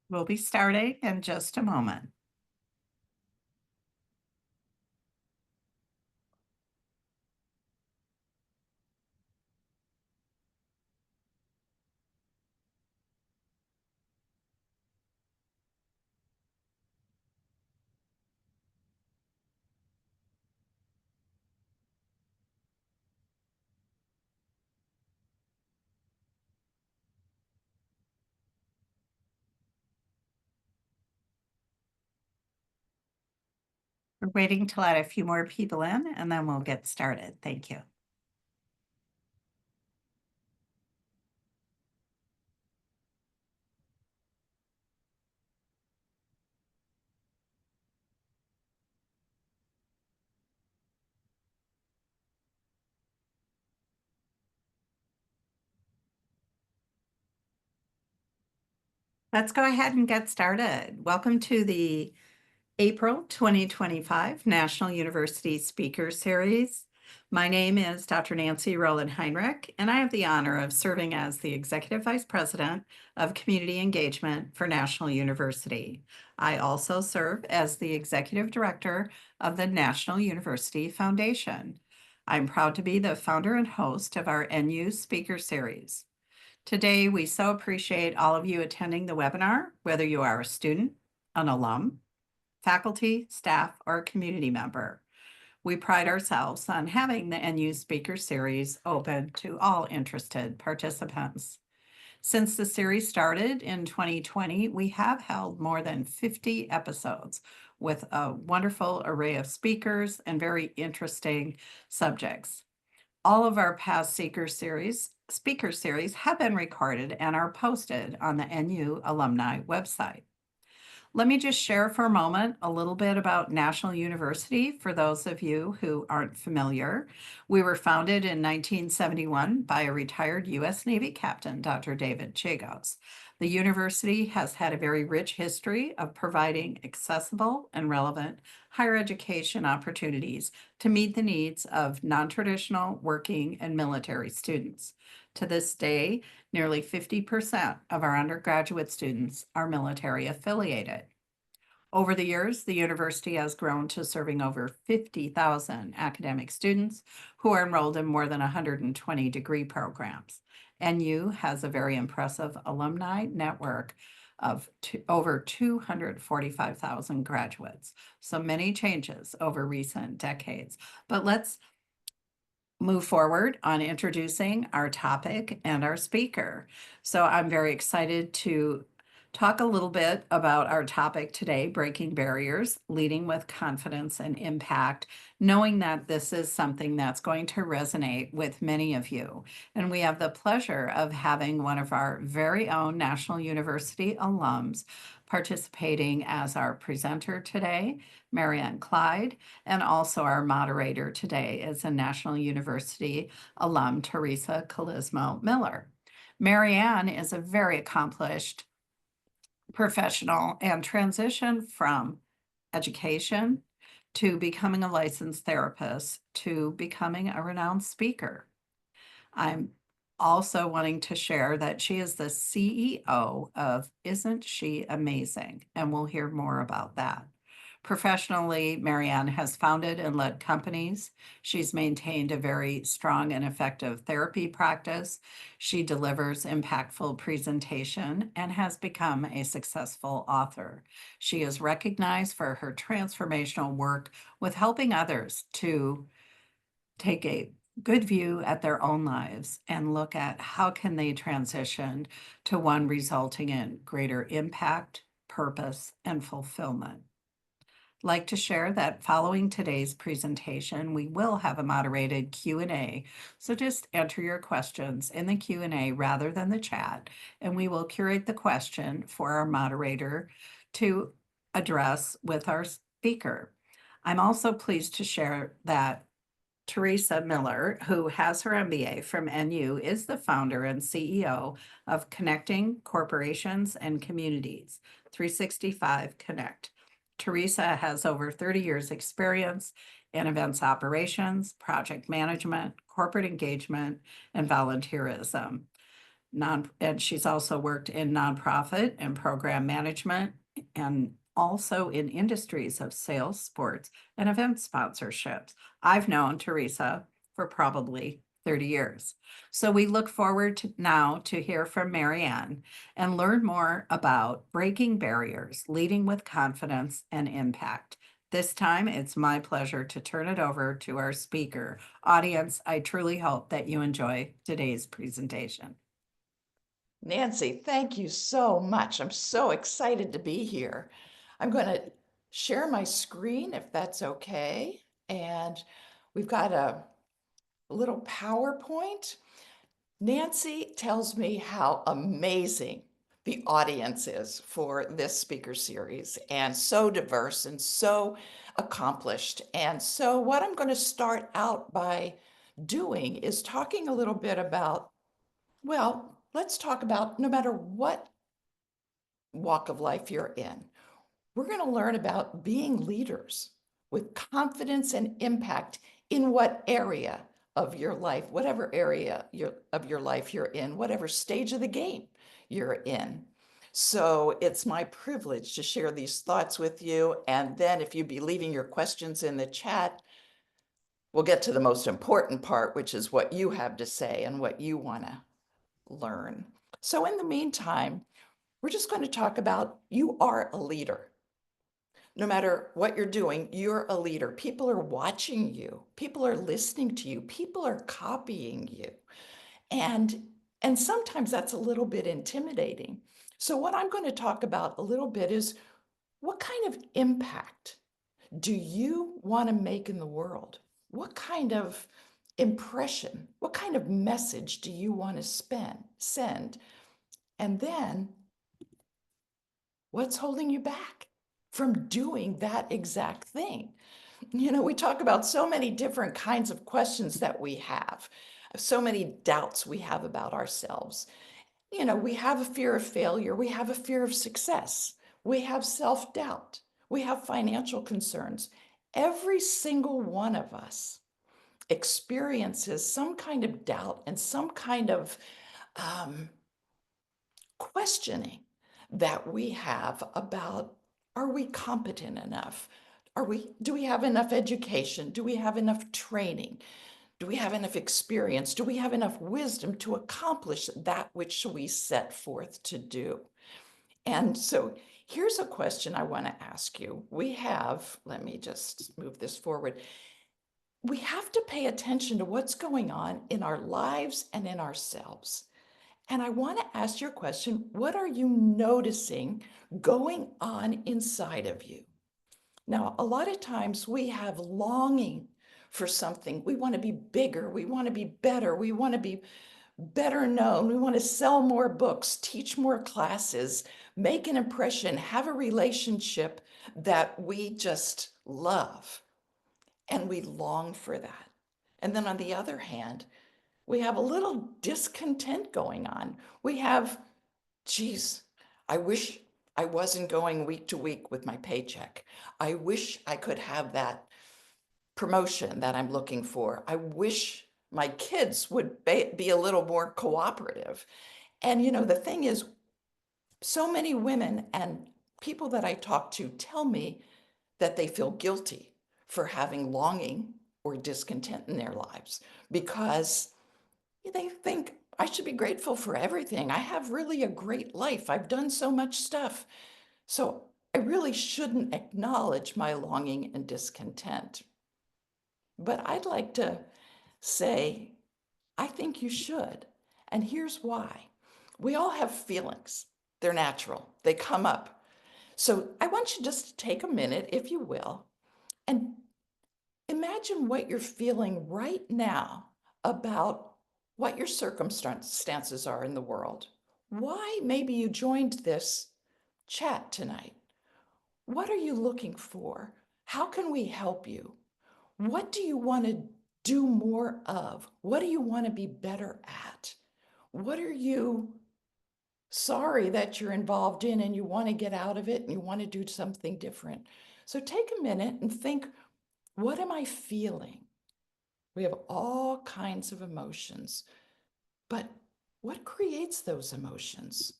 We'll be starting in just a moment. We're waiting to let a few more people in and then we'll get started. Thank you. Let's go ahead and get started. Welcome to the April 2025 National University Speaker Series. My name is Dr. Nancy Rowland Heinrich, and I have the honor of serving as the Executive Vice President of Community Engagement for National University. I also serve as the Executive Director of the National University Foundation. I'm proud to be the founder and host of our NU Speaker Series. Today, we so appreciate all of you attending the webinar, whether you are a student, an alum, faculty, staff, or community member. We pride ourselves on having the NU Speaker Series open to all interested participants. Since the series started in 2020, we have held more than 50 episodes with a wonderful array of speakers and very interesting subjects. All of our past speaker series have been recorded and are posted on the NU alumni website. Let me just share for a moment a little bit about National University for those of you who aren't familiar. We were founded in 1971 by a retired U.S. Navy captain, Dr. David Chagos. The university has had a very rich history of providing accessible and relevant higher education opportunities to meet the needs of non-traditional working and military students. To this day, nearly 50% of our undergraduate students are military affiliated. Over the years, the university has grown to serving over 50,000 academic students who are enrolled in more than 120 degree programs. NU has a very impressive alumni network of over 245,000 graduates. So many changes over recent decades. But let's move forward on introducing our topic and our speaker. So I'm very excited to talk a little bit about our topic today, breaking barriers, leading with confidence and impact, knowing that this is something that's going to resonate with many of you. And we have the pleasure of having one of our very own National University alums participating as our presenter today, Marianne Clyde, and also our moderator today is a National University alum, Teresa Kalismo Miller. Marianne is a very accomplished professional and transitioned from education to becoming a licensed therapist to becoming a renowned speaker. I'm also wanting to share that she is the CEO of Isn't She Amazing? And we'll hear more about that. Professionally, Marianne has founded and led companies. She's maintained a very strong and effective therapy practice. She delivers impactful presentation and has become a successful author. She is recognized for her transformational work with helping others to take a good view at their own lives and look at how can they transition to one resulting in greater impact, purpose, and fulfillment. Like to share that following today's presentation, we will have a moderated Q&A. So just enter your questions in the Q&A rather than the chat, and we will curate the question for our moderator to address with our speaker. I'm also pleased to share that Teresa Miller, who has her MBA from NU, is the founder and CEO of Connecting Corporations and Communities, 365 Connect. Teresa has over 30 years experience in events operations, project management, corporate engagement, and volunteerism. and she's also worked in nonprofit and program management and also in industries of sales, sports, and event sponsorships. I've known Teresa for probably 30 years. So we look forward to now to hear from Marianne and learn more about breaking barriers, leading with confidence and impact. This time, it's my pleasure to turn it over to our speaker. Audience, I truly hope that you enjoy today's presentation. Nancy, thank you so much. I'm so excited to be here. I'm going to share my screen if that's okay. And we've got a little PowerPoint. Nancy tells me how amazing the audience is for this speaker series, and so diverse and so accomplished. And so what I'm going to start out by doing is talking a little bit about, well, let's talk about no matter what walk of life you're in, we're going to learn about being leaders with confidence and impact in what area of your life, whatever area of your life you're in, whatever stage of the game you're in. So it's my privilege to share these thoughts with you. And then if you'd be leaving your questions in the chat, we'll get to the most important part, which is what you have to say and what you want to learn. So in the meantime, we're just going to talk about you are a leader. No matter what you're doing, you're a leader. People are watching you. People are listening to you. People are copying you. And sometimes that's a little bit intimidating. So what I'm going to talk about a little bit is what kind of impact do you want to make in the world? What kind of impression, what kind of message do you want to send? And then what's holding you back from doing that exact thing? You know, we talk about so many different kinds of questions that we have, so many doubts we have about ourselves. You know, we have a fear of failure, we have a fear of success, we have self-doubt, we have financial concerns. Every single one of us experiences some kind of doubt and some kind of questioning that we have about, are we competent enough? Do we have enough education? Do we have enough training? Do we have enough experience? Do we have enough wisdom to accomplish that which we set forth to do? And so here's a question I want to ask you. Let me just move this forward. We have to pay attention to what's going on in our lives and in ourselves. And I want to ask your question, what are you noticing going on inside of you? Now, a lot of times we have longing for something. We want to be bigger. We want to be better. We want to be better known. We want to sell more books, teach more classes, make an impression, have a relationship that we just love. And we long for that. And then on the other hand, we have a little discontent going on. We have, geez, I wish I wasn't going week to week with my paycheck. I wish I could have that promotion that I'm looking for. I wish my kids would be a little more cooperative. And you know, the thing is, so many women and people that I talk to tell me that they feel guilty for having longing or discontent in their lives because they think I should be grateful for everything. I have really a great life. I've done so much stuff. So I really shouldn't acknowledge my longing and discontent. But I'd like to say, I think you should. And here's why. We all have feelings. They're natural. They come up. So I want you just to take a minute, if you will, and imagine what you're feeling right now about what your circumstances are in the world. Why maybe you joined this chat tonight. What are you looking for? How can we help you? What do you want to do more of? What do you want to be better at? What are you sorry that you're involved in and you want to get out of it and you want to do something different? So take a minute and think, what am I feeling? We have all kinds of emotions, but What creates those emotions?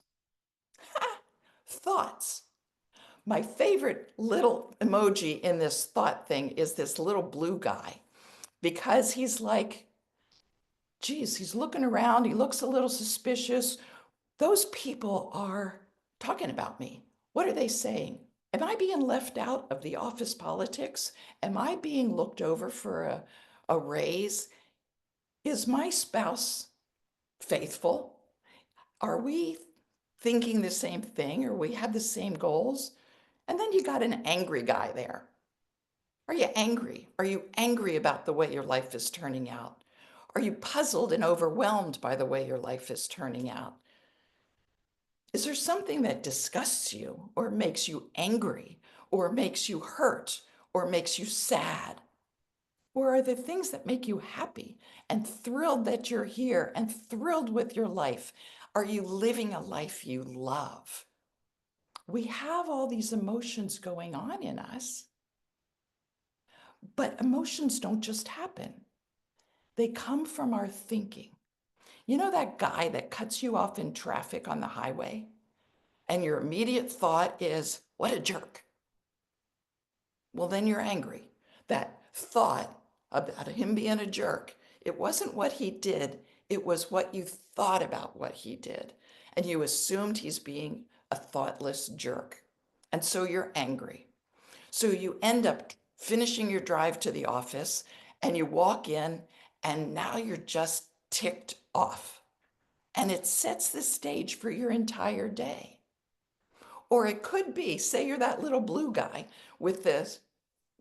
Thoughts. My favorite little emoji in this thought thing is this little blue guy, because he's like, geez, he's looking around, he looks a little suspicious. Those people are talking about me. What are they saying? Am I being left out of the office politics? Am I being looked over for a raise? Is my spouse faithful? Are we thinking the same thing, or we have the same goals? And then you got an angry guy there. Are you angry? Are you angry about the way your life is turning out? Are you puzzled and overwhelmed by the way your life is turning out? Is there something that disgusts you, or makes you angry, or makes you hurt, or makes you sad? Or are there things that make you happy and thrilled that you're here and thrilled with your life? Are you living a life you love? We have all these emotions going on in us, but emotions don't just happen. They come from our thinking. You know that guy that cuts you off in traffic on the highway? And your immediate thought is, what a jerk. Well, then you're angry. That thought about him being a jerk, it wasn't what he did, it was what you thought about what he did. And you assumed he's being a thoughtless jerk. And so you're angry. So you end up finishing your drive to the office and you walk in, and now you're just ticked off. And it sets the stage for your entire day. Or it could be, say you're that little blue guy with this,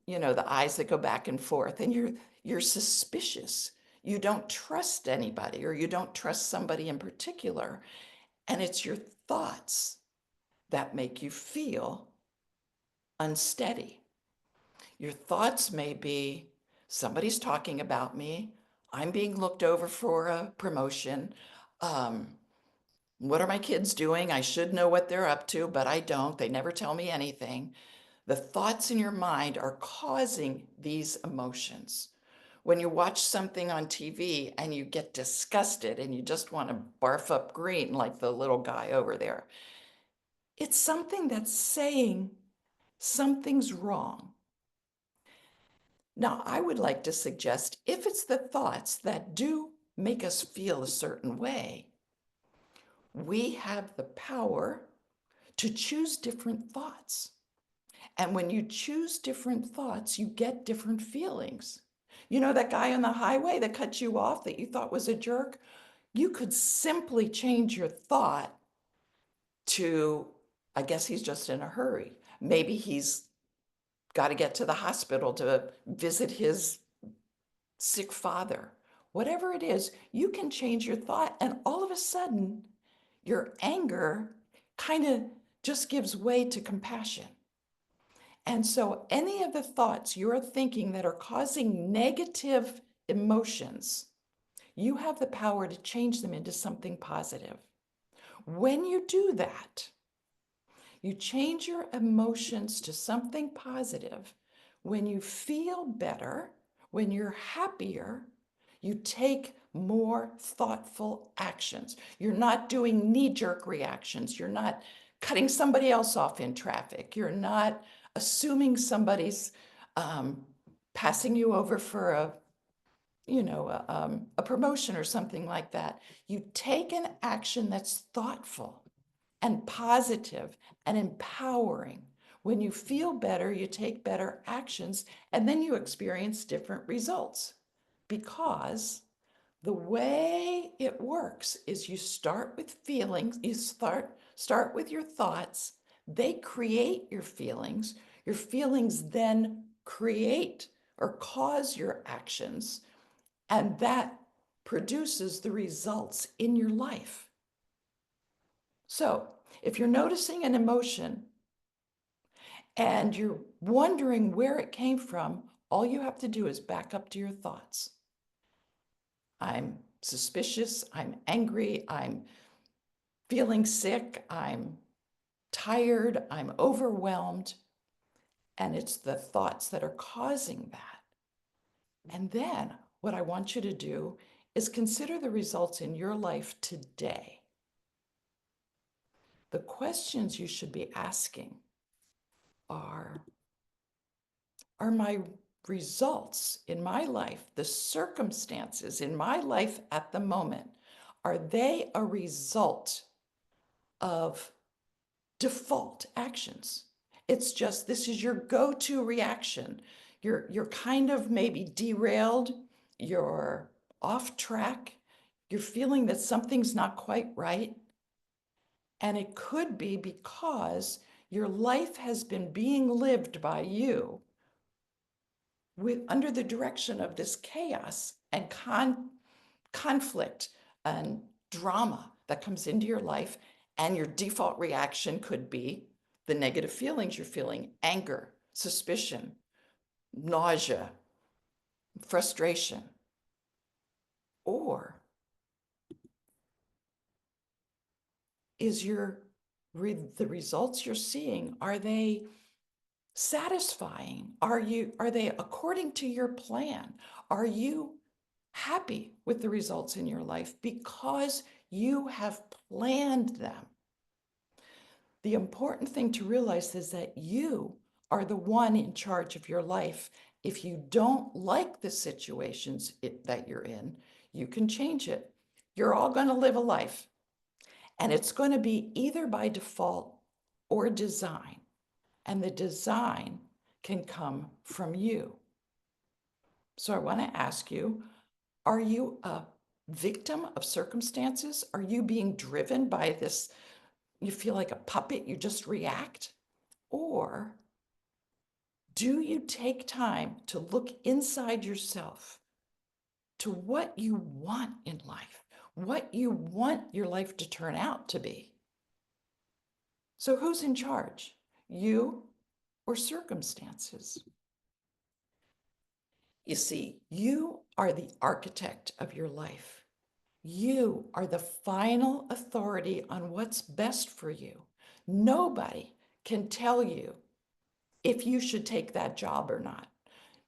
the eyes that go back and forth, and you're suspicious. You don't trust anybody, or you don't trust somebody in particular. And it's your thoughts that make you feel unsteady. Your thoughts may be, somebody's talking about me. I'm being looked over for a promotion. Um, what are my kids doing? I should know what they're up to, but I don't. They never tell me anything. The thoughts in your mind are causing these emotions. When you watch something on TV and you get disgusted and you just want to barf up green like the little guy over there, it's something that's saying something's wrong. Now, I would like to suggest, if it's the thoughts that do make us feel a certain way, we have the power to choose different thoughts. And when you choose different thoughts, you get different feelings. You know that guy on the highway that cut you off that you thought was a jerk? You could simply change your thought to, I guess he's just in a hurry. Maybe he's got to get to the hospital to visit his sick father. Whatever it is, you can change your thought, and all of a sudden, your anger kind of just gives way to compassion. And so, any of the thoughts you're thinking that are causing negative emotions, you have the power to change them into something positive. When you do that, you change your emotions to something positive. When you feel better, when you're happier, you take more thoughtful actions. You're not doing knee-jerk reactions. You're not cutting somebody else off in traffic. You're not assuming somebody's passing you over for a promotion or something like that. You take an action that's thoughtful and positive and empowering. When you feel better, you take better actions, and then you experience different results. Because the way it works is you start with feelings, you start with your thoughts, they create your feelings. Your feelings then create or cause your actions, and that produces the results in your life. So, if you're noticing an emotion and you're wondering where it came from, all you have to do is back up to your thoughts. I'm suspicious, I'm angry, I'm feeling sick, I'm tired, I'm overwhelmed, and it's the thoughts that are causing that. And then what I want you to do is consider the results in your life today. The questions you should be asking are my results in my life, the circumstances in my life at the moment, are they a result of default actions? It's just, this is your go-to reaction. You're kind of maybe derailed, you're off track, you're feeling that something's not quite right. And it could be because your life has been being lived by you under the direction of this chaos and conflict and drama that comes into your life. And your default reaction could be the negative feelings you're feeling: anger, suspicion, nausea, frustration. Or is the results you're seeing, are they satisfying? Are they according to your plan? Are you happy with the results in your life because you have planned them? The important thing to realize is that you are the one in charge of your life. If you don't like the situations that you're in, you can change it. You're all going to live a life, and it's going to be either by default or design. And the design can come from you. So I want to ask you, are you a victim of circumstances? Are you being driven by this? You feel like a puppet, you just react? Or do you take time to look inside yourself to what you want in life, what you want your life to turn out to be? So who's in charge, you or circumstances? You see, you are the architect of your life. You are the final authority on what's best for you. Nobody can tell you if you should take that job or not.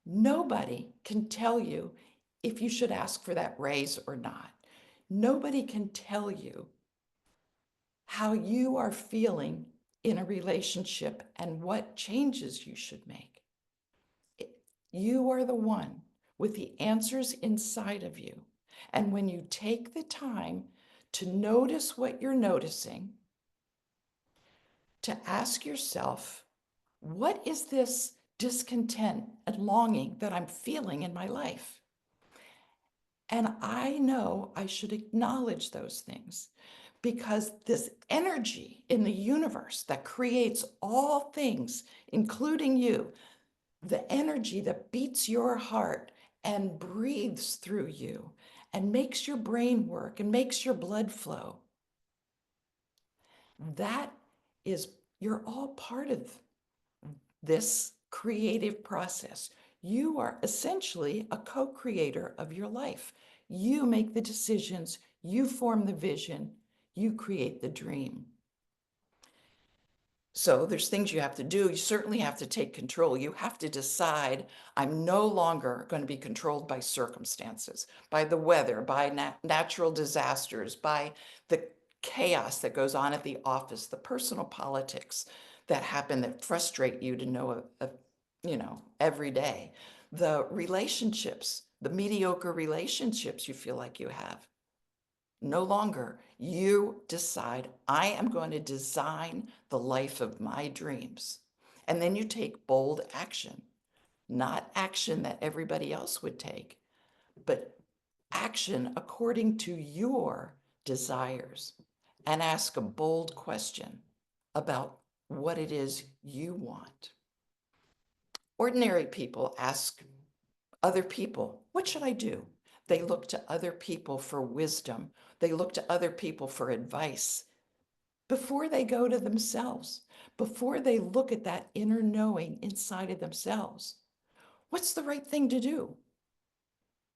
Nobody can tell you if you should ask for that raise or not. Nobody can tell you how you are feeling in a relationship and what changes you should make. You are the one with the answers inside of you. And when you take the time to notice what you're noticing, to ask yourself, what is this discontent and longing that I'm feeling in my life? And I know I should acknowledge those things, because this energy in the universe that creates all things, including you, the energy that beats your heart and breathes through you and makes your brain work and makes your blood flow, that is, you're all part of this creative process. You are essentially a co-creator of your life. You make the decisions, you form the vision, you create the dream. So there's things you have to do. You certainly have to take control. You have to decide, I'm no longer going to be controlled by circumstances, by the weather, by natural disasters, by the chaos that goes on at the office, the personal politics that happen that frustrate you to know every day, the relationships, the mediocre relationships you feel like you have. No longer. You decide, I am going to design the life of my dreams. And then you take bold action, not action that everybody else would take, but action according to your desires, and ask a bold question about what it is you want. Ordinary people ask other people, what should I do? They look to other people for wisdom. They look to other people for advice before they go to themselves, before they look at that inner knowing inside of themselves. What's the right thing to do?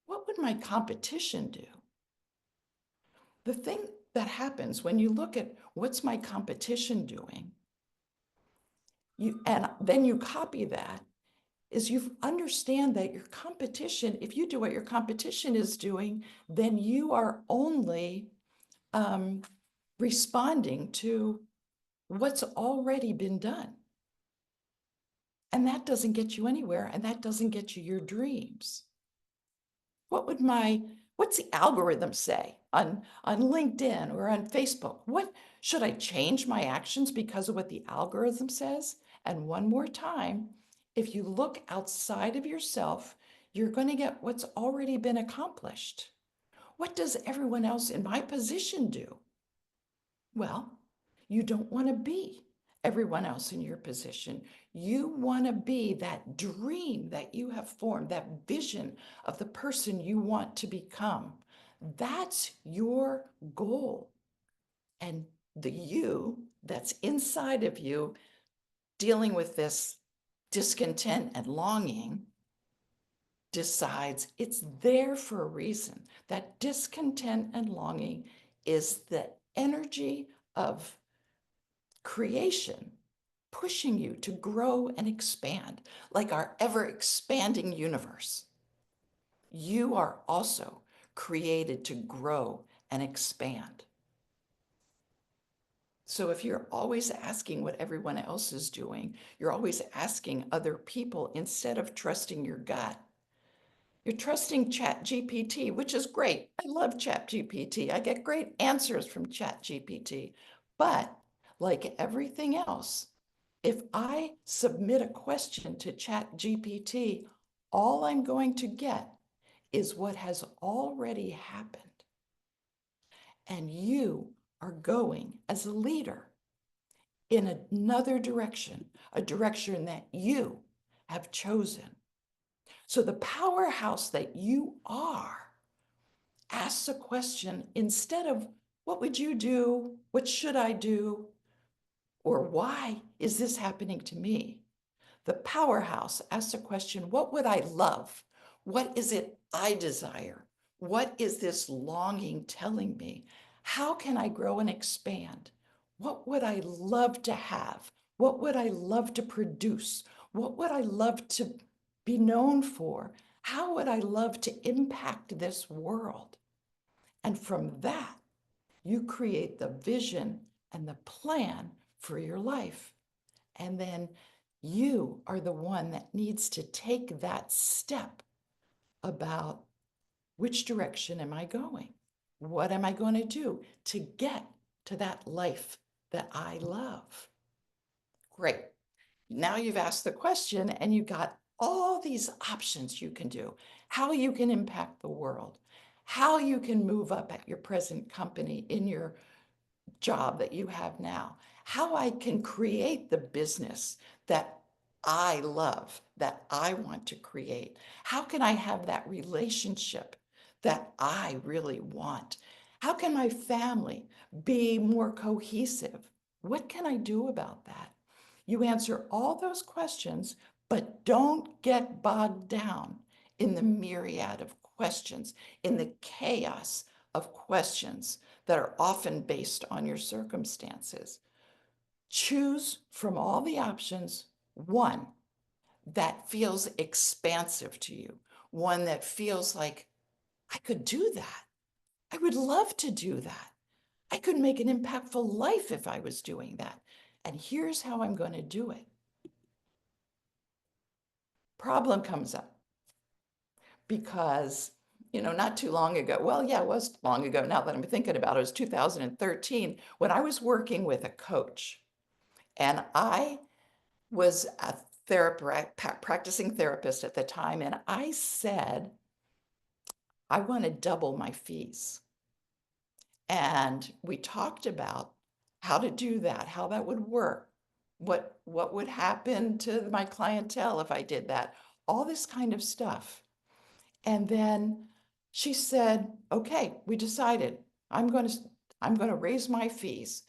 What would my competition do? The thing that happens when you look at what's my competition doing, and then you copy that, is you understand that your competition, if you do what your competition is doing, then you are only responding to what's already been done. And that doesn't get you anywhere, and that doesn't get you your dreams. What's the algorithm say on LinkedIn or on Facebook? What should I change my actions because of what the algorithm says? And one more time, if you look outside of yourself, you're going to get what's already been accomplished. What does everyone else in my position do? Well, you don't want to be everyone else in your position. You want to be that dream that you have formed, that vision of the person you want to become. That's your goal. And the you that's inside of you dealing with this discontent and longing decides it's there for a reason. That discontent and longing is the energy of creation pushing you to grow and expand, like our ever expanding universe. You are also created to grow and expand. So if you're always asking what everyone else is doing, you're always asking other people instead of trusting your gut. You're trusting ChatGPT, which is great. I love ChatGPT. I get great answers from ChatGPT. But like everything else, if I submit a question to ChatGPT, all I'm going to get is what has already happened. And you are going as a leader in another direction, a direction that you have chosen. So the powerhouse that you are asks a question instead of what would you do? What should I do? Or why is this happening to me? The powerhouse asks a question, what would I love? What is it I desire? What is this longing telling me? How can I grow and expand? What would I love to have? What would I love to produce? What would I love to be known for? How would I love to impact this world? And from that, you create the vision and the plan for your life. And then you are the one that needs to take that step about which direction am I going? What am I going to do to get to that life that I love? Great. Now you've asked the question and you've got all these options you can do, how you can impact the world, how you can move up at your present company in your job that you have now, how I can create the business that I love, that I want to create. How can I have that relationship that I really want? How can my family be more cohesive? What can I do about that? You answer all those questions, but don't get bogged down in the myriad of questions, in the chaos of questions that are often based on your circumstances. Choose from all the options one that feels expansive to you, one that feels like, I could do that. I would love to do that. I could make an impactful life if I was doing that. And here's how I'm going to do it. Problem comes up because, not too long ago, well, yeah, it was long ago now that I'm thinking about it, it was 2013 when I was working with a coach. And I was a practicing therapist at the time, and I said, I want to double my fees. And we talked about how to do that, how that would work, what would happen to my clientele if I did that, all this kind of stuff. And then she said, okay, we decided I'm going to raise my fees.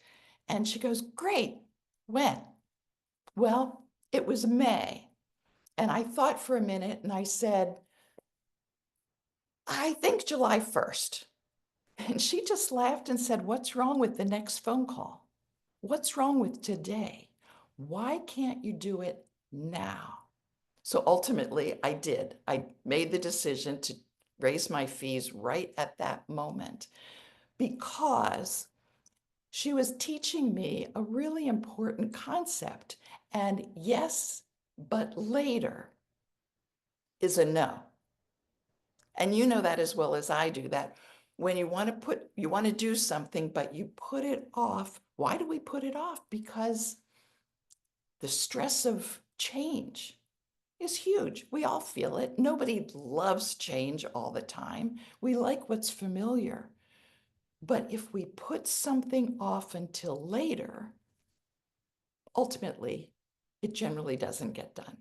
And she goes, great. When? Well, it was May. And I thought for a minute and I said, I think July 1st. And she just laughed and said, what's wrong with the next phone call? What's wrong with today? Why can't you do it now? So ultimately, I did. I made the decision to raise my fees right at that moment because she was teaching me a really important concept. And yes, but later is a no. And you know that as well as I do, that when you want to do something, but you put it off. Why do we put it off? Because the stress of change is huge. We all feel it. Nobody loves change all the time. We like what's familiar. But if we put something off until later, ultimately, it generally doesn't get done.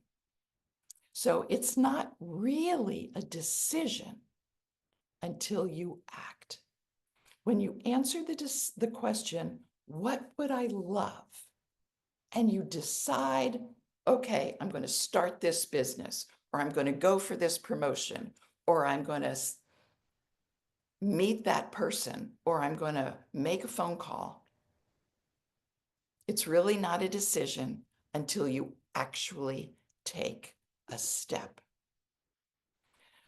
So it's not really a decision until you act. When you answer the question, what would I love? And you decide, okay, I'm going to start this business, or I'm going to go for this promotion, or I'm going to meet that person, or I'm going to make a phone call. It's really not a decision until you actually take a step.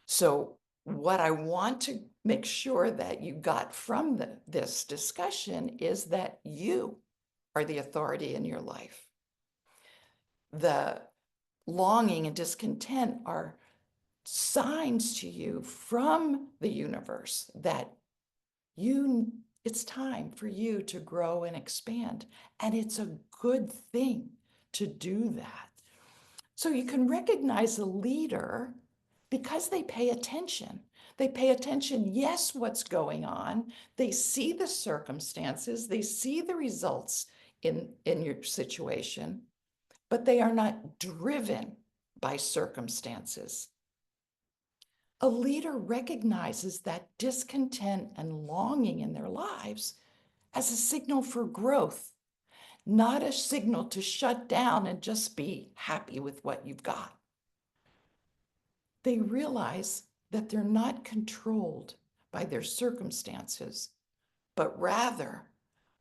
So what I want to make sure that you got from this discussion is that you are the authority in your life. The longing and discontent are signs to you from the universe that it's time for you to grow and expand. And it's a good thing to do that. So you can recognize a leader because they pay attention. They pay attention, yes, what's going on. They see the circumstances, they see the results in your situation, but they are not driven by circumstances. A leader recognizes that discontent and longing in their lives as a signal for growth, not a signal to shut down and just be happy with what you've got. They realize that they're not controlled by their circumstances, but rather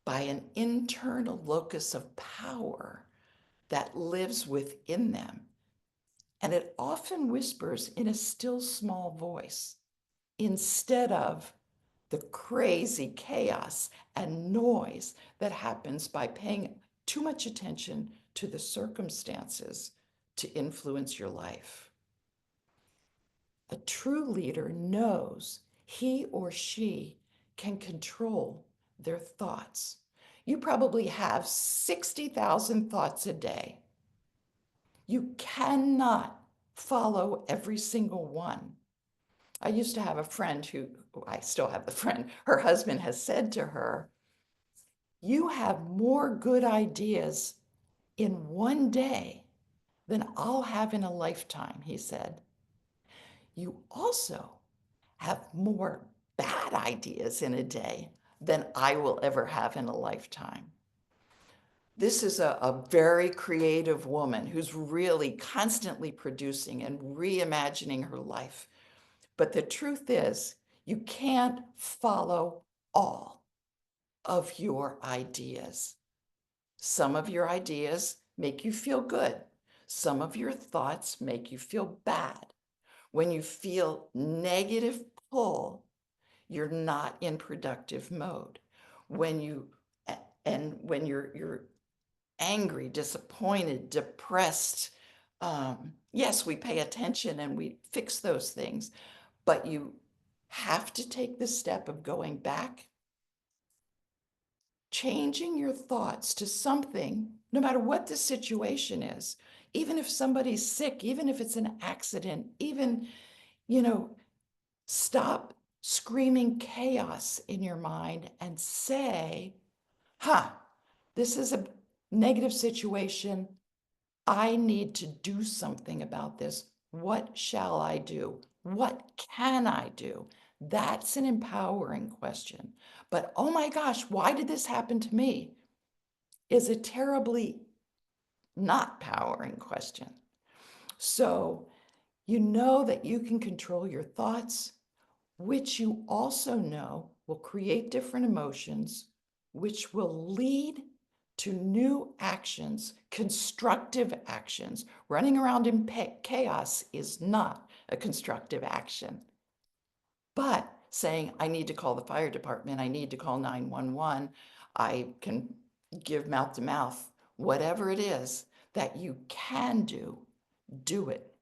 by an internal locus of power that lives within them. And it often whispers in a still small voice instead of the crazy chaos and noise that happens by paying too much attention to the circumstances to influence your life. A true leader knows he or she can control their thoughts. You probably have 60,000 thoughts a day. You cannot follow every single one. I used to have a friend I still have the friend, her husband has said to her, you have more good ideas in one day than I'll have in a lifetime, he said. You also have more bad ideas in a day than I will ever have in a lifetime. This is a very creative woman who's really constantly producing and reimagining her life. But the truth is, you can't follow all of your ideas. Some of your ideas make you feel good. Some of your thoughts make you feel bad. When you feel negative pull, you're not in productive mode. When you're angry, disappointed, depressed, yes, we pay attention and we fix those things, but you have to take the step of going back, changing your thoughts to something, no matter what the situation is, even if somebody's sick, even if it's an accident, even, stop screaming chaos in your mind and say, this is a negative situation. I need to do something about this. What shall I do? What can I do? That's an empowering question. But oh my gosh, why did this happen to me? Is a terribly not powering question. So you know that you can control your thoughts, which you also know will create different emotions, which will lead to new actions, constructive actions. Running around in chaos is not a constructive action. But saying, I need to call the fire department, I need to call 911, I can give mouth to mouth, whatever it is that you can do it.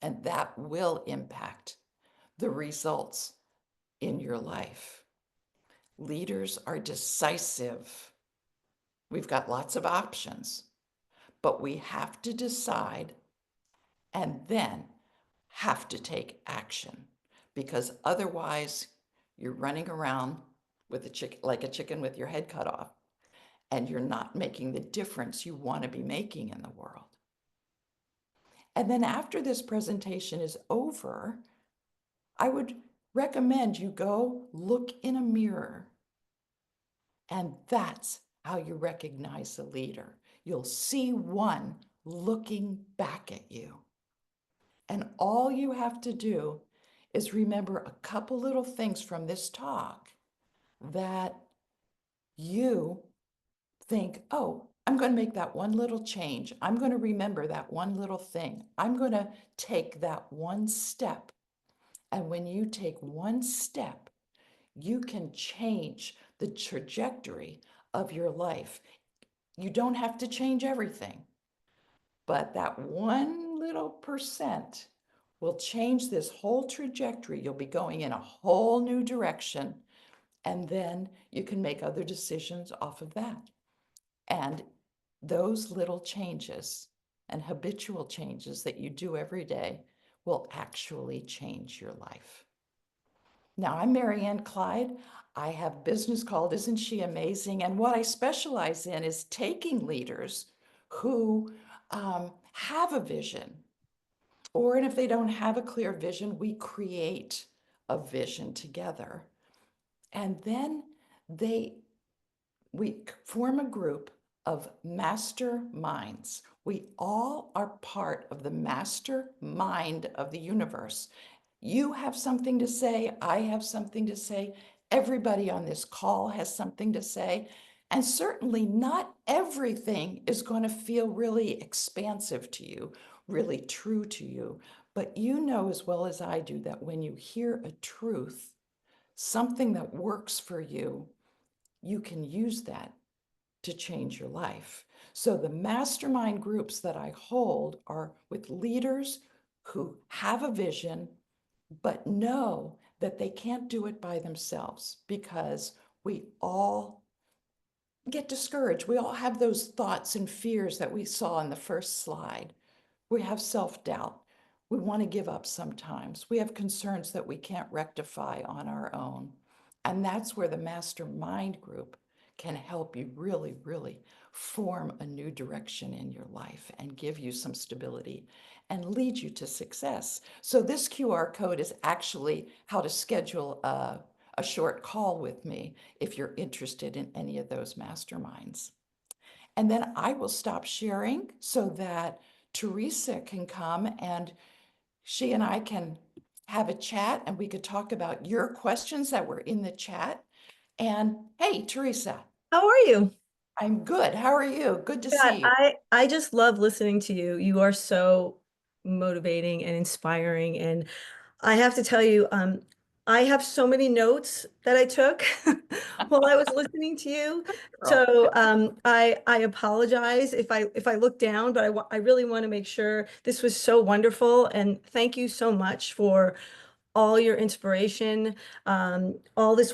And that will impact the results in your life. Leaders are decisive. We've got lots of options, but we have to decide and then have to take action, because otherwise you're running around with a chicken, like a chicken with your head cut off, and you're not making the difference you want to be making in the world. And then after this presentation is over, I would recommend you go look in a mirror. And that's how you recognize a leader. You'll see one looking back at you. And all you have to do is remember a couple little things from this talk that you think, oh, I'm going to make that one little change. I'm going to remember that one little thing. I'm going to take that one step. And when you take one step, you can change the trajectory of your life. You don't have to change everything, but that one little percent will change this whole trajectory. You'll be going in a whole new direction, and then you can make other decisions off of that. And those little changes and habitual changes that you do every day will actually change your life. Now, I'm Marianne Clyde. I have a business called Isn't She Amazing? And what I specialize in is taking leaders who have a vision, or and if they don't have a clear vision, we create a vision together. And then we form a group of masterminds. We all are part of the mastermind of the universe. You have something to say, I have something to say, everybody on this call has something to say, and certainly not everything is going to feel really expansive to you, really true to you. But you know as well as I do that when you hear a truth, something that works for you, you can use that to change your life. So the mastermind groups that I hold are with leaders who have a vision, but know that they can't do it by themselves, because we all get discouraged. We all have those thoughts and fears that we saw in the first slide. We have self-doubt. We want to give up sometimes. We have concerns that we can't rectify on our own. And that's where the mastermind group can help you really, really form a new direction in your life and give you some stability and lead you to success. So this QR code is actually how to schedule a short call with me if you're interested in any of those masterminds. And then I will stop sharing so that Teresa can come, and she and I can have a chat, and we could talk about your questions that were in the chat. And hey, Teresa, How are you? I'm good. How are you? Good to God, see you. I just love listening to you. You are so motivating and inspiring. And I have to tell you, I have so many notes that I took while I was listening to you. Girl. So I apologize if I look down, but I really want to make sure this was so wonderful. And thank you so much for all your inspiration, all this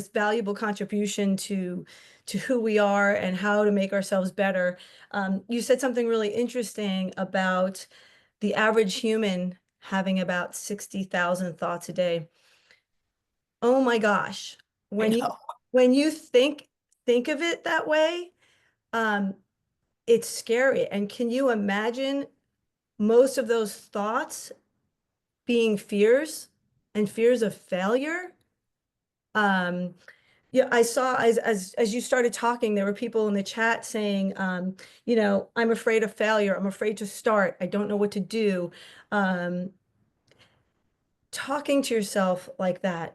valuable contribution to who we are and how to make ourselves better. You said something really interesting about the average human having about 60,000 thoughts a day. Oh my gosh. I When you know. when you think of it that way, um, it's scary. And can you imagine most of those thoughts being fears and fears of failure? Um, yeah, I saw as you started talking, there were people in the chat saying, I'm afraid of failure. I'm afraid to start. I don't know what to do. Um, Talking to yourself like that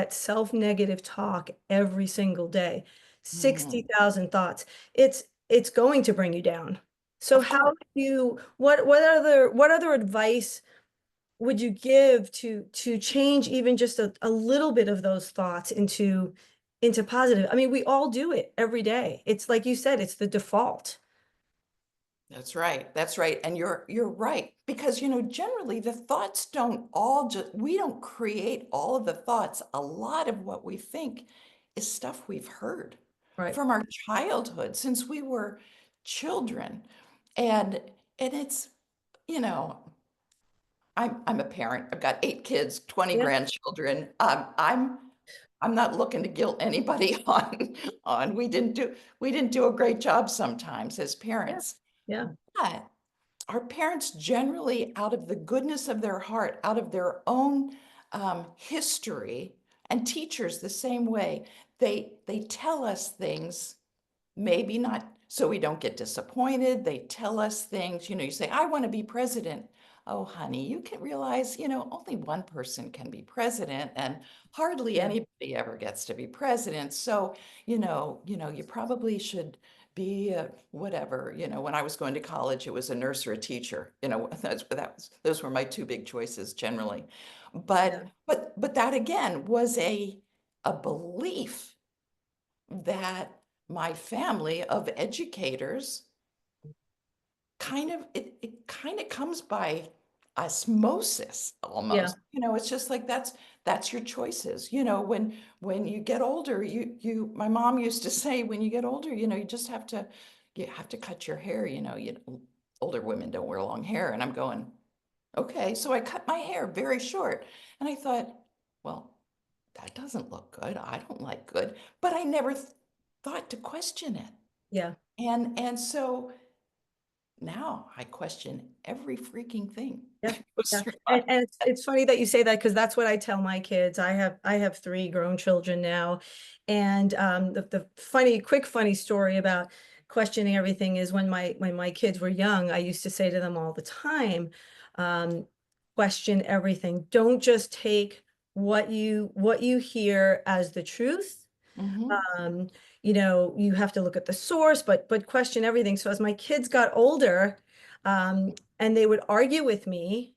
self-negative talk every single day, Mhm. 60,000 thoughts. It's going to bring you down. So Of how course. do you, what other advice would you give to change even just a little bit of those thoughts into positive? I mean, we all do it every day. It's like you said, it's the default. That's right. That's right. And you're right. Because generally the thoughts don't all just we don't create all of the thoughts. A lot of what we think is stuff we've heard Right. from our childhood since we were children. And it's, you know, I'm a parent. I've got 8 kids, 20 Yeah. grandchildren. I'm not looking to guilt anybody on we didn't do a great job sometimes as Yeah. parents. Yeah. But our parents generally, out of the goodness of their heart, out of their own history, and teachers the same way, they tell us things, maybe not so we don't get disappointed. They tell us things, you say, I want to be president. Oh, honey, you can realize, only one person can be president, and hardly Yeah. anybody ever gets to be president. So, you probably should be whatever. When I was going to college, it was a nurse or a teacher. Those were my two big choices generally. Yeah. But that again was a belief that my family of educators it kind of comes by osmosis Yeah. almost. It's just like that's your choices. When you get older, my mom used to say when you get older, you have to cut your hair. Older women don't wear long hair, and I'm going, okay. So I cut my hair very short, and I thought, well, that doesn't look good. I don't like good, but I never thought to question it. Yeah. And so now I question every freaking thing Yeah. that goes Yeah. through my And it's funny that you say that because that's what I tell my kids. I have three grown children now. And the funny story about questioning everything is when my kids were young, I used to say to them all the time, um, question everything. Don't just take what you hear as the truth. Mhm. um, you have to look at the source, but question everything. So as my kids got older, and they would argue with me,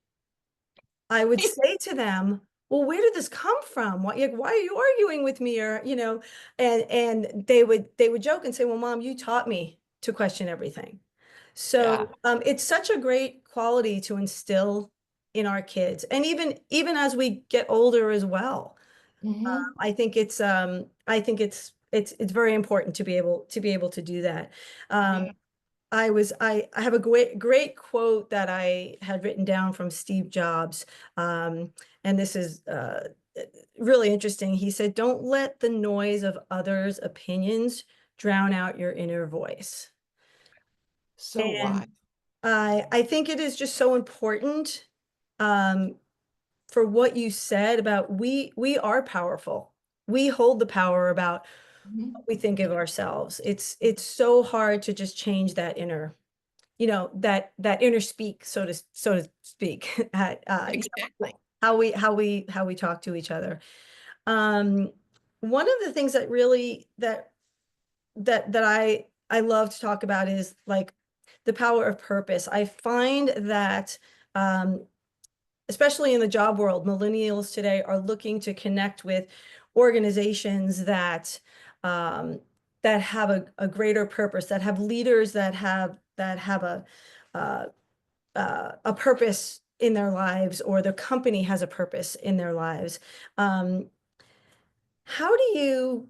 I would say to them, well, where did this come from? Why are you arguing with me? Or, and they would joke and say, well, Mom, you taught me to question everything. Yeah. So it's such a great quality to instill in our kids. And even as we get older as well. Mhm. I think it's very important to be able to do that. Um, Yeah. I have a great quote that I had written down from Steve Jobs. And this is really interesting. He said, "Don't let the noise of others' opinions drown out your inner voice." So And why? I think it is just so important, um, for what you said about we are powerful. We hold the power about Mhm. what we think of ourselves. It's so hard to just change that that inner speak, so to speak, at Exactly. how we talk to each other. Um, One of the things that really that I love to talk about is like the power of purpose. I find that um, especially in the job world, millennials today are looking to connect with organizations um, that have a greater purpose, that have leaders that have uh, a purpose in their lives, or the company has a purpose in their lives. Um, how can you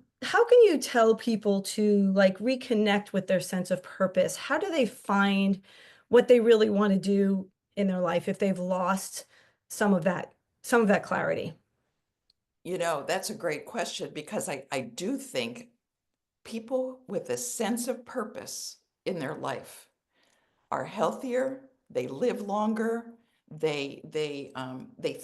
tell people to like reconnect with their sense of purpose? How do they find what they really want to do in their life if they've lost some of that some of that clarity? That's a great question because I do think people with a sense of purpose in their life are healthier, they live longer, they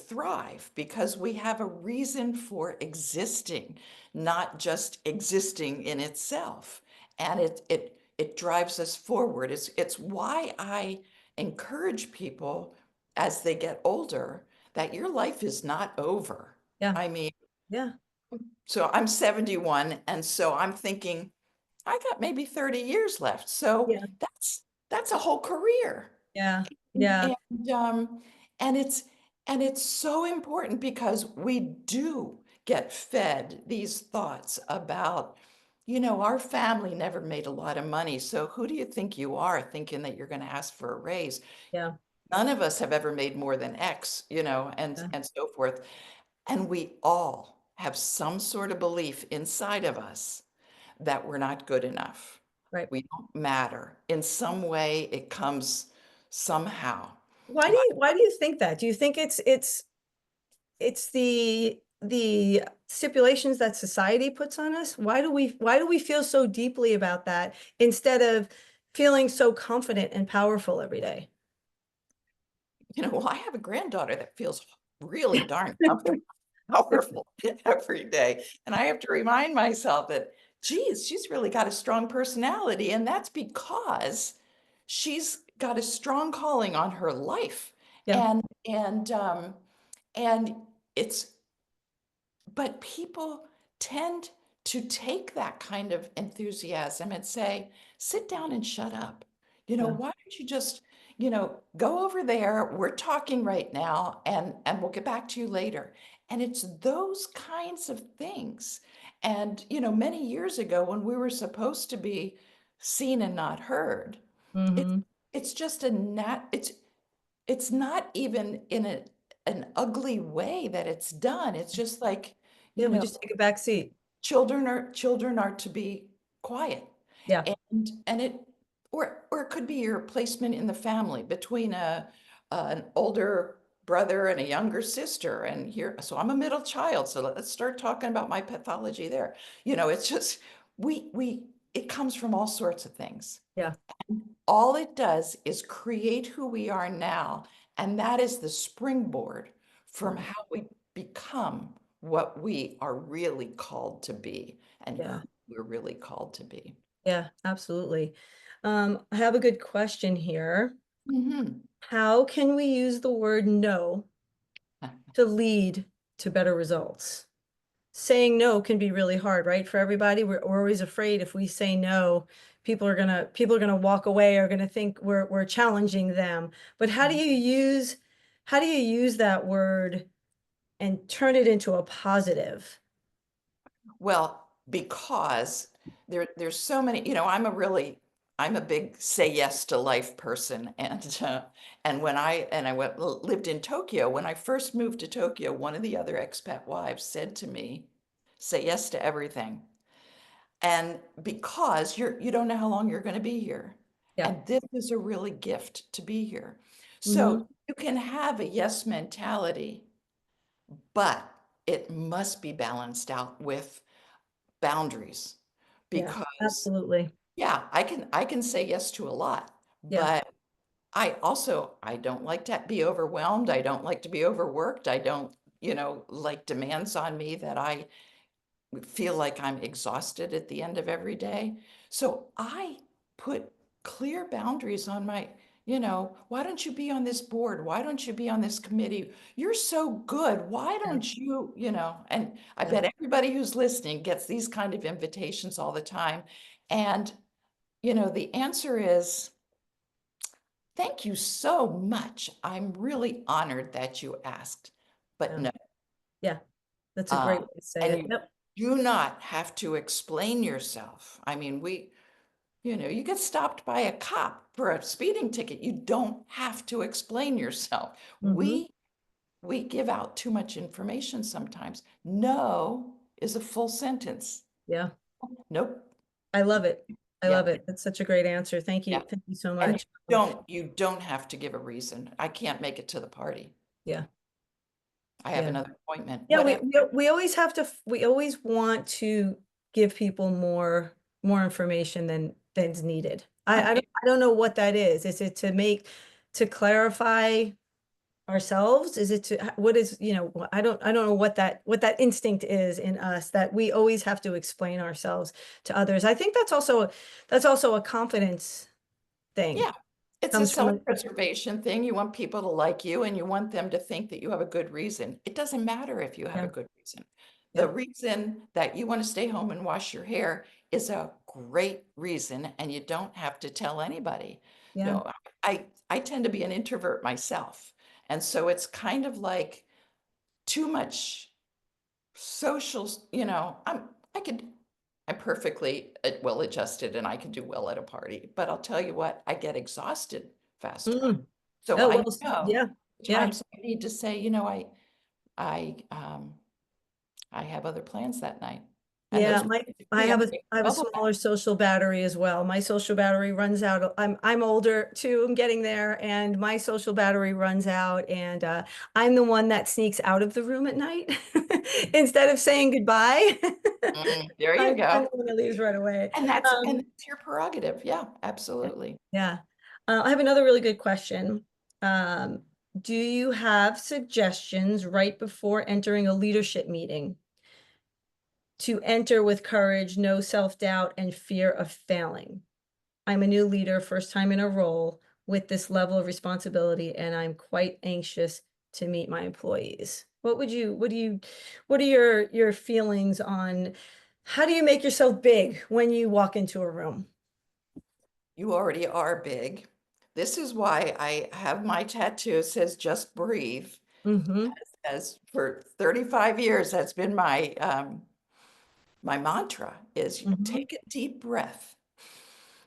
thrive because we have a reason for existing, not just existing in itself. And it drives us forward. It's why I encourage people as they get older that your life is not over. Yeah, I mean, yeah, so I'm 71, and so I'm thinking, I got maybe 30 years left. So Yeah. that's a whole career. Yeah. And, Yeah. and, um, and it's so important because we do get fed these thoughts about, our family never made a lot of money. So who do you think you are thinking that you're going to ask for a raise? Yeah. None of us have ever made more than X, Yeah. and so forth. And we all have some sort of belief inside of us that we're not good enough. Right. We don't matter. In some way, it comes somehow. Why do you think that? Do you think it's the stipulations that society puts on us? Why do we feel so deeply about that instead of feeling so confident and powerful every day? Well, I have a granddaughter that feels really darn comfortable, powerful every day. And I have to remind myself that, geez, she's really got a strong personality. And that's because she's got a strong calling on her life. Yeah. And it's but people tend to take that kind of enthusiasm and say, sit down and shut up. Yeah. Why don't you just, go over there? We're talking right now and we'll get back to you later. And it's those kinds of things. And, many years ago when we were supposed to be seen and not heard, it's Mm-hmm. it's just a nat it's not even in an ugly way that it's done. It's just like, Yeah, you we know, just take a back seat. children are to be quiet. Yeah. And or it could be your placement in the family between an older brother and a younger sister. And here, so I'm a middle child, so let's start talking about my pathology there. It's just we it comes from all sorts of things. Yeah. All it does is create who we are now, and that is the springboard from Yeah. how we become what we are really called to be and Yeah. who we're really called to be. Yeah, absolutely. I have a good question here. Mhm. How can we use the word no to lead to better results? Saying no can be really hard, right? For everybody, we're always afraid if we say no, people are gonna walk away or gonna think we're challenging them. But how do you use that word and turn it into a positive? Well, because there's so many, I'm a big say yes to life person. And when I lived in Tokyo, when I first moved to Tokyo, one of the other expat wives said to me, say yes to everything. And because you don't know how long you're going to be here. Yeah. And this is a really gift to be here. Mm-hmm. So you can have a yes mentality, but it must be balanced out with boundaries. Yeah, Because absolutely. yeah, I can say yes to a lot, Yeah. but I don't like to be overwhelmed. I don't like to be overworked. I don't, like demands on me that I feel like I'm exhausted at the end of every day. So I put clear boundaries on why don't you be on this board? Why don't you be on this committee? You're so good. Why Yeah. don't you, and I Yeah. bet everybody who's listening gets these kind of invitations all the time. And, the answer is, thank you so much. I'm really honored that you asked, but Yeah. no. Yeah. That's a great Uh, way to say and it. you Yep. do not have to explain yourself. I mean, you get stopped by a cop for a speeding ticket. You don't have to explain yourself. Mm-hmm. We give out too much information sometimes. No is a full sentence. Yeah. Nope. I love it. I Yeah. love it. That's such a great answer. Thank Yeah. you. Thank you so And you much. don't have to give a reason. I can't make it to the party. Yeah. I have Yeah. another appointment. Yeah, we, Whatever. we always have to, we always want to give people more information than's needed. I don't know what that is. Is it to clarify ourselves? Is it what is, I don't know what that instinct is in us that we always have to explain ourselves to others. I think that's also a confidence thing. Yeah. It's a Comes from, self-preservation thing. You want people to like you and you want them to think that you have a good reason. It doesn't matter if you have a yeah, good reason. The Yeah. reason that you want to stay home and wash your hair is a great reason, and you don't have to tell anybody. Yeah. No, I tend to be an introvert myself. And so it's kind of like too much social, I'm perfectly well adjusted and I can do well at a party, but I'll tell you what, I get exhausted faster. Mm. So Oh, I well, know yeah. Yeah. times I need to say, I I have other plans that night. And Yeah, those plans could I be have I'm a taking I have a bubble bath. smaller social battery as well. My social battery runs out. I'm older too. I'm getting there, and my social battery runs out, and I'm the one that sneaks out of the room at night instead of saying goodbye. There you I'm go. the one that leaves right away. And that's your prerogative. Yeah, absolutely. Yeah. I have another really good question. Um, do you have suggestions right before entering a leadership meeting to enter with courage, no self-doubt, and fear of failing? I'm a new leader, first time in a role with this level of responsibility, and I'm quite anxious to meet my employees. What are your feelings on how do you make yourself big when you walk into a room? You already are big. This is why I have my tattoo says just breathe. Mm-hmm. As for 35 years, that's been my mantra is Mm-hmm. take a deep breath,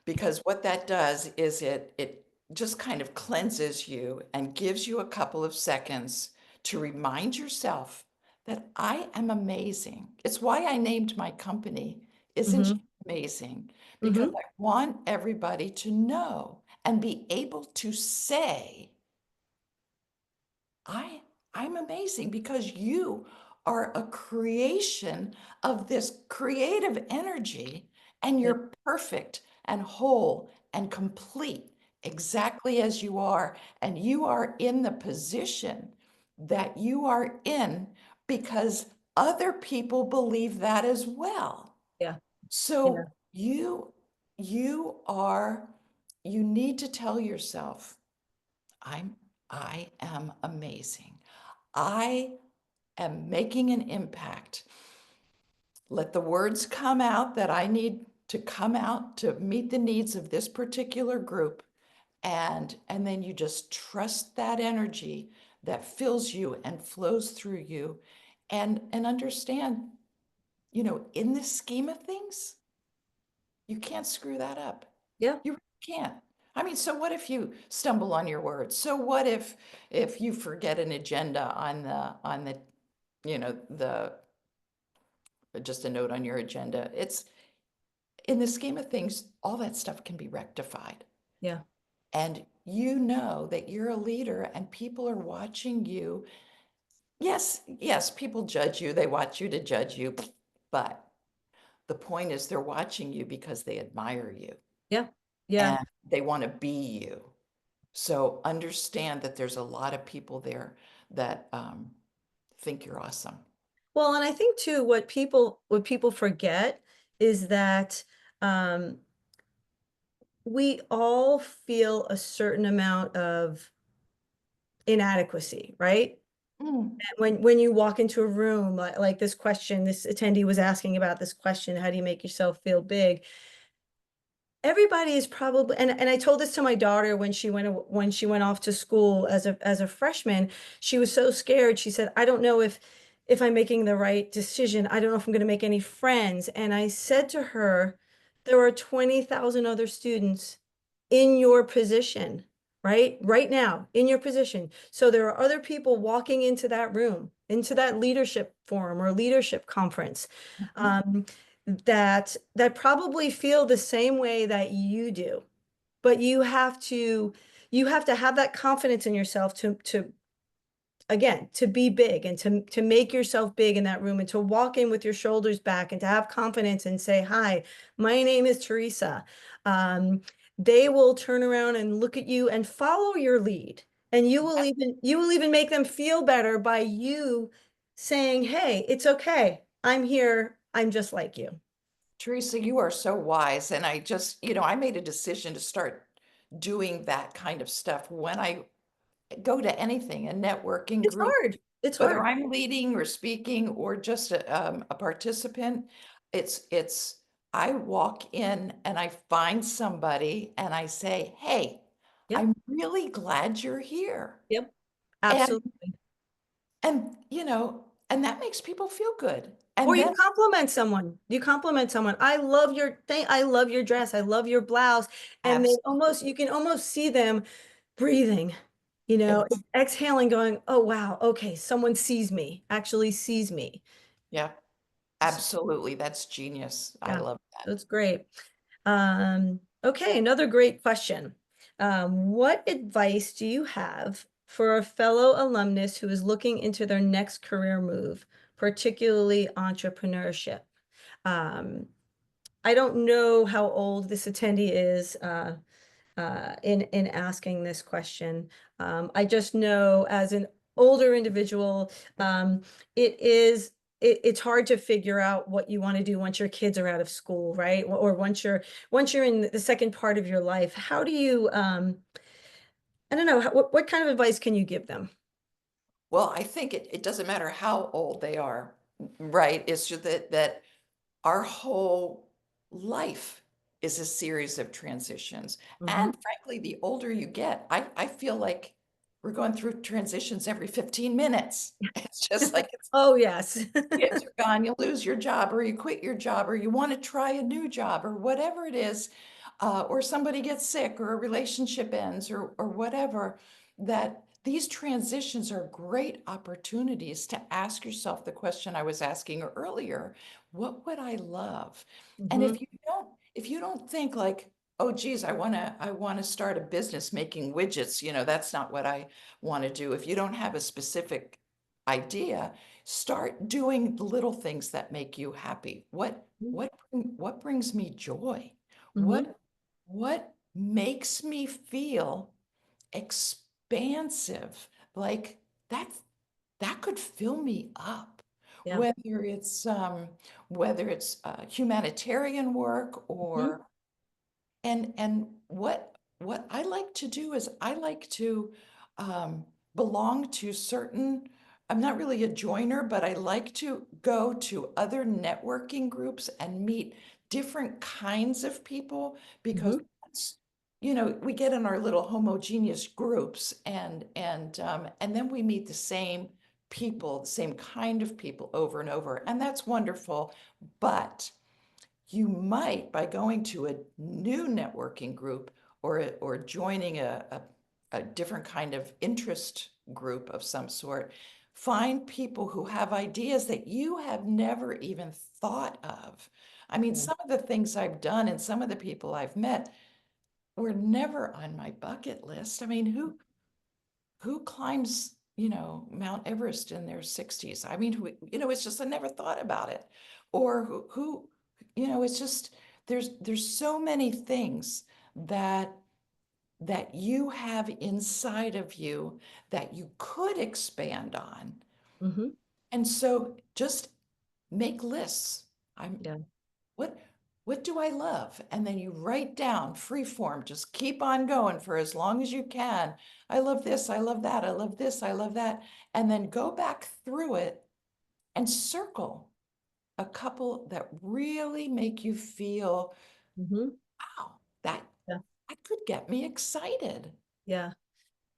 because what that does is it just kind of cleanses you and gives you a couple of seconds to remind yourself that I am amazing. It's why I named my company Isn't She Mm-hmm. Amazing? Because Mm-hmm. I want everybody to know and be able to say, I I'm amazing because you are a creation of this creative energy, and Yeah. you're perfect and whole and complete exactly as you are, and you are in the position that you are in because other people believe that as well. Yeah. Yeah. So you are you need to tell yourself, I'm I am amazing. I am making an impact. Let the words come out that I need to come out to meet the needs of this particular group. And then you just trust that energy that fills you and flows through you, and understand, in this scheme of things, you can't screw that up. Yeah. You really can't. I mean, so what if you stumble on your words? So what if you forget an agenda on the the just a note on your agenda? It's in the scheme of things, all that stuff can be rectified. Yeah. And you know that you're a leader and people are watching you. Yes, yes, people judge you. They watch you to judge you. But the point is they're watching you because they admire you Yeah. Yeah. and they want to be you. So understand that there's a lot of people there that think you're awesome. Well, and I think too, what people forget is that um, we all feel a certain amount of inadequacy, right? Mm. When you walk into a room, like this question, this attendee was asking about this question, how do you make yourself feel big? Everybody is probably, and I told this to my daughter when she went off to school as a freshman. She was so scared. She said, I don't know if I'm making the right decision. I don't know if I'm going to make any friends. And I said to her, there are 20,000 other students in your position, right? Right now, in your position. So there are other people walking into that room, into that leadership forum or leadership conference. Mhm. Um, that probably feel the same way that you do, but you have to have that confidence in yourself to again to be big and to make yourself big in that room and to walk in with your shoulders back and to have confidence and say, hi, my name is Teresa. um, they will turn around and look at you and follow your lead, and you will even make them feel better by you saying, hey, it's okay, I'm here, I'm just like you. Teresa, you are so wise. And I made a decision to start doing that kind of stuff when I go to anything, a networking It's group, hard. It's whether hard. I'm leading or speaking or just a participant, it's I walk in and I find somebody and I say, "Hey, Yep. I'm really glad you're here." Yep. And Absolutely. and that makes people feel good. Or And you then compliment someone. You compliment someone. I love your thing. I love your dress. I love your blouse. And you can almost see them breathing, absolutely, exhaling, going, oh, wow. Okay. Someone sees me, actually sees me. yeah, So, absolutely. That's genius. I yeah, love that. that's great. Okay. Another great question. What advice do you have for a fellow alumnus who is looking into their next career move, particularly entrepreneurship? Um, I don't know how old this attendee is in asking this question. I just know as an older individual, it's hard to figure out what you want to do once your kids are out of school, right? Or once you're in the second part of your life. How do you I don't know, what kind of advice can you give them? Well, I think it doesn't matter how old they are, right? It's just that our whole life is a series of transitions. Mhm. And frankly, the older you get, I feel like we're going through transitions every 15 minutes. It's just like it's Oh, yes. kids are gone, you lose your job, or you quit your job, or you want to try a new job, or whatever it is, or somebody gets sick, or a relationship ends, or whatever, that these transitions are great opportunities to ask yourself the question I was asking earlier, what would I love? And Mhm. if you don't think like, oh geez, I want to start a business making widgets, that's not what I want to do. If you don't have a specific idea, start doing the little things that make you happy. What brings me joy? Mhm. What makes me feel expansive? Like that that could fill me up. Yeah. Whether it's humanitarian work Mhm. or and what I like to do is I like to um, belong to certain. I'm not really a joiner, but I like to go to other networking groups and meet different kinds of people because Mhm. that's, we get in our little homogeneous groups and then we meet the same people, the same kind of people over and over, and that's wonderful. But you might, by going to a new networking group or joining a different kind of interest group of some sort, find people who have ideas that you have never even thought of. I mean, Yeah. some of the things I've done and some of the people I've met were never on my bucket list. I mean, who climbs, Mount Everest in their 60s? I mean, it's just I never thought about it. Or it's just there's so many things that that you have inside of you that you could expand on. Mhm. And so just make lists. I'm Yeah. what what do I love? And then you write down free form, just keep on going for as long as you can. I love this, I love that, I love this, I love that. And then go back through it and circle a couple that really make you feel, Mhm. wow, that Yeah. that could get me excited. Yeah.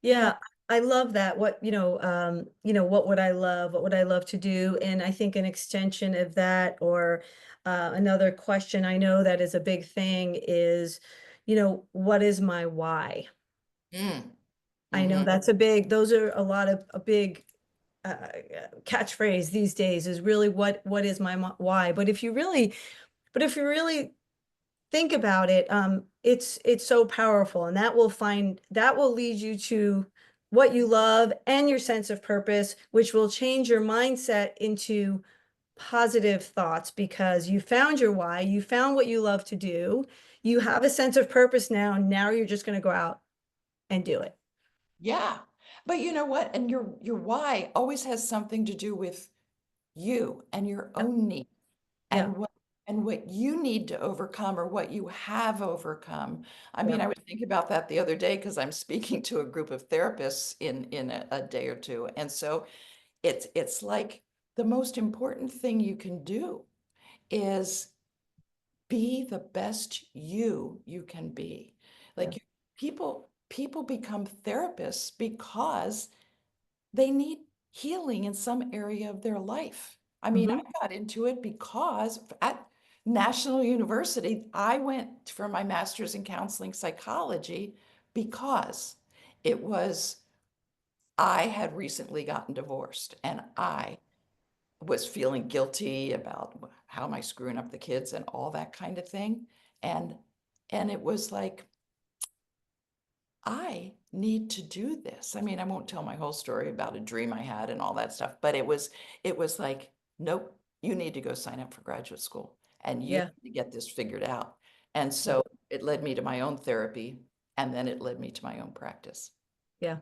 Yeah. Yeah, I love that. What would I love? What would I love to do? And I think an extension of that, or another question I know that is a big thing is, what is my why? Mm. I know Hmm. those are a big catchphrase these days is really what is my why? But if you really think about it, it's so powerful, and that will lead you to what you love and your sense of purpose, which will change your mindset into positive thoughts because you found your why, you found what you love to do, you have a sense of purpose now, and now you're just going to go out and do it. Yeah. But you know what? And your why always has something to do with you and your Yep. own needs Yeah. and and what you need to overcome or what you have overcome. I mean, Yeah. I would think about that the other day because I'm speaking to a group of therapists in a day or two. And so it's like the most important thing you can do is be the best you can be. Yeah. Like people become therapists because they need healing in some area of their life. I mean, Mhm. I got into it because at National University, I went for my master's in counseling psychology because it was, I had recently gotten divorced and I was feeling guilty about how am I screwing up the kids and all that kind of thing. And and it was like, I need to do this. I mean, I won't tell my whole story about a dream I had and all that stuff, but it was like, nope, you need to go sign up for graduate school and you Yeah. need to get this figured out. And Yeah. so it led me to my own therapy and then it led me to my own practice. Yeah.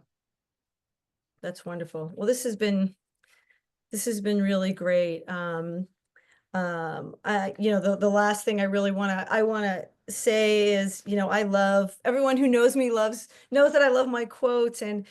That's wonderful. Well, this has been really great. The last thing I wanna say is, I love everyone who knows me knows that I love my quotes and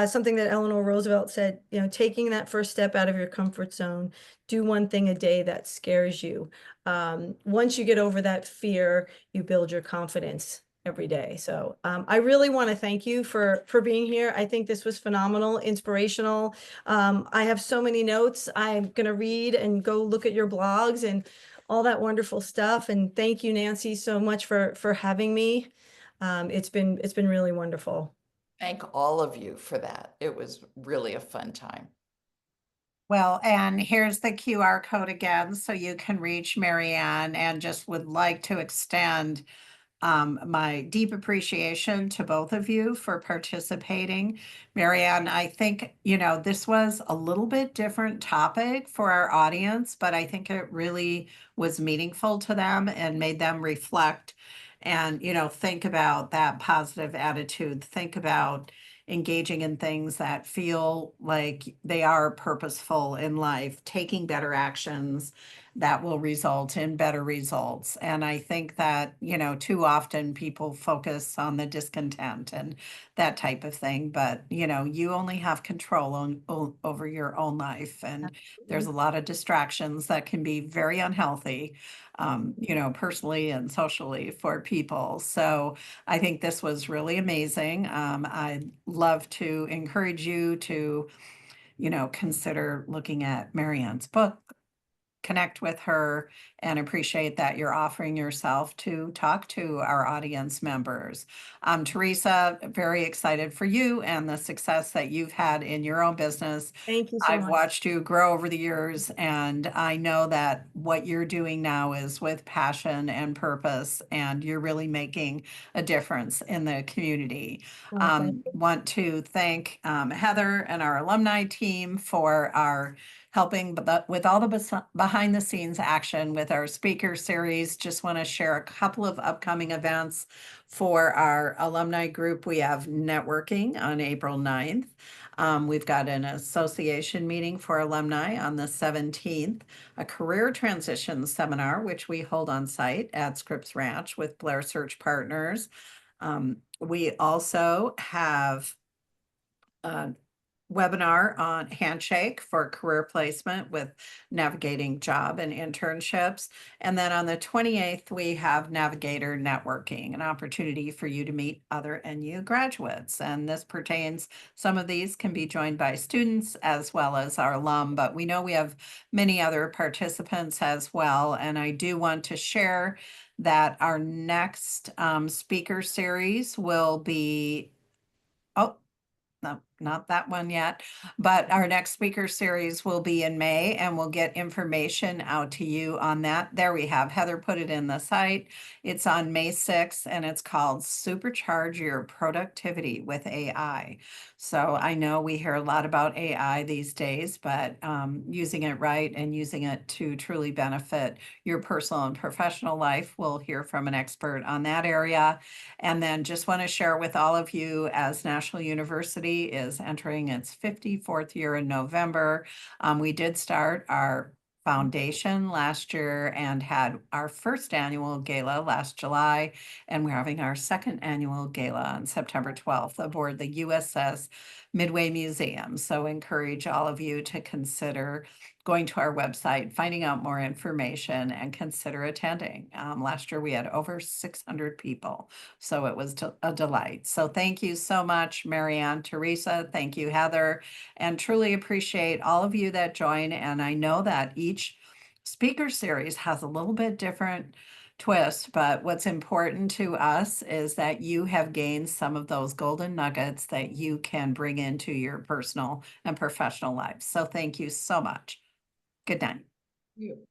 something that Eleanor Roosevelt said, taking that first step out of your comfort zone, do one thing a day that scares you. Once you get over that fear, you build your confidence every day. So I really want to thank you for being here. I think this was phenomenal, inspirational. I have so many notes. I'm going to read and go look at your blogs and all that wonderful stuff. And thank you, Nancy, so much for having me. It's been really wonderful. Thank all of you for that. It was really a fun time. Well, and here's the QR code again, so you can reach Marianne, and just would like to extend my deep appreciation to both of you for participating. Marianne, I think, this was a little bit different topic for our audience, but I think it really was meaningful to them and made them reflect and, think about that positive attitude, think about engaging in things that feel like they are purposeful in life, taking better actions that will result in better results. And I think that, too often people focus on the discontent and that type of thing, but, you only have control over your own life. And there's a lot of distractions that can be very unhealthy, personally and socially for people. So I think this was really amazing. I'd love to encourage you to, consider looking at Marianne's book, connect with her, and appreciate that you're offering yourself to talk to our audience members. Teresa, very excited for you and the success that you've had in your own business. Thank you so I've much. watched you grow over the years, and I know that what you're doing now is with passion and purpose, and you're really making a difference in the community. Oh, thank you. Want to thank Heather and our alumni team for our helping with all the behind the scenes action with our speaker series. Just want to share a couple of upcoming events for our alumni group. We have networking on April 9th. We've got an association meeting for alumni on the 17th, a career transition seminar, which we hold on site at Scripps Ranch with Blair Search Partners. We also have webinar on Handshake for career placement with navigating job and internships. And then on the 28th, we have Navigator Networking, an opportunity for you to meet other NU graduates. And this pertains, some of these can be joined by students as well as our alum, but we know we have many other participants as well. And I do want to share that our next speaker series will be, oh, no, not that one yet, but our next speaker series will be in May, and we'll get information out to you on that. There we have, Heather put it in the site. It's on May 6th, and it's called Supercharge Your Productivity with AI. So I know we hear a lot about AI these days, but using it right and using it to truly benefit your personal and professional life, we'll hear from an expert on that area. And then just want to share with all of you, as National University is entering its 54th year in November, we did start our Foundation last year and had our first annual gala last July. And we're having our second annual gala on September 12th aboard the USS Midway Museum. So encourage all of you to consider going to our website, finding out more information, and consider attending. Last year we had over 600 people, so it was a delight. So thank you so much, Marianne, Teresa. Thank you, Heather, and truly appreciate all of you that join. And I know that each speaker series has a little bit different twist, but what's important to us is that you have gained some of those golden nuggets that you can bring into your personal and professional lives. So thank you so much. Good night. You.